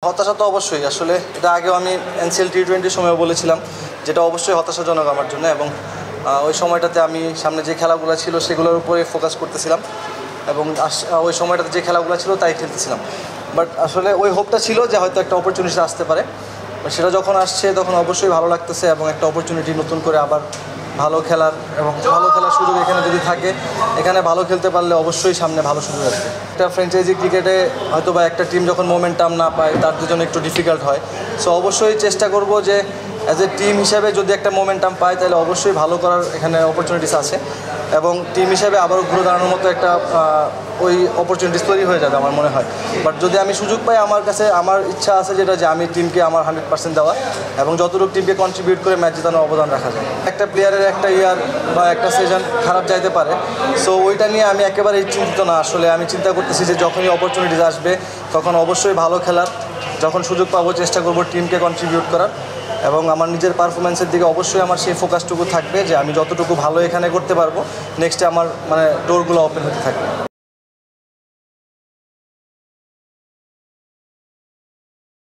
হতাশা তো অবশ্যই আসলে এটা আগেও আমি এনসিএল টি20 সময়ও বলেছিলাম যেটা অবশ্যই হতাশাজনক আমার জন্য এবং ওই সময়টাতে আমি সামনে যে খেলাগুলো ছিল সেগুলোর উপরে ফোকাস করতেছিলাম এবং ওই সময়টাতে যে খেলাগুলো ছিল তাই খেলতেছিলাম। বাট আসলে ওই হোপটা ছিল যে হয়তো একটা অপরচুনিটি আসতে পারে, সেটা যখন আসছে তখন অবশ্যই ভালো লাগতেছে এবং একটা অপরচুনিটি নতুন করে আবার ভালো খেলার এবং ভালো খেলার সুযোগ এখানে যদি থাকে, এখানে ভালো খেলতে পারলে অবশ্যই সামনে ভালো সুযোগ আসবে। একটা ফ্র্যাঞ্চাইজি ক্রিকেটে হয়তো বা একটা টিম যখন মোমেন্টাম না পায় তার জন্য একটু ডিফিকাল্ট হয়। সো অবশ্যই চেষ্টা করব যে অ্যাজ এ টিম হিসাবে যদি একটা মোমেন্টাম পায় তাহলে অবশ্যই ভালো করার এখানে অপরচুনিটিস আছে এবং টিম হিসাবে আবারও ঘুরে দাঁড়ানোর মতো একটা ওই অপরচুনিটিস তৈরি হয়ে যাবে আমার মনে হয়। বাট যদি আমি সুযোগ পাই, আমার ইচ্ছা আছে যেটা যে আমি টিমকে আমার 100% দেওয়া এবং যতটুকু টিমকে কন্ট্রিবিউট করে ম্যাচ জেতানোর অবদান রাখা যায়। একটা প্লেয়ারের একটা ইয়ার বা একটা সিজন খারাপ যাইতে পারে, সো ওইটা নিয়ে আমি একেবারেই চিন্তিত না। আসলে আমি চিন্তা করতেছি যে যখনই অপরচুনিটিস আসবে তখন অবশ্যই ভালো খেলার, যখন সুযোগ পাবো চেষ্টা করব টিমকে কন্ট্রিবিউট করার এবং আমার নিজের পারফরমেন্সের দিকে অবশ্যই আমার সেই ফোকাসটুকু থাকবে যে আমি যতটুকু ভালো এখানে করতে পারবো, নেক্সটে আমার ডোরগুলো ওপেন হতে থাকবে।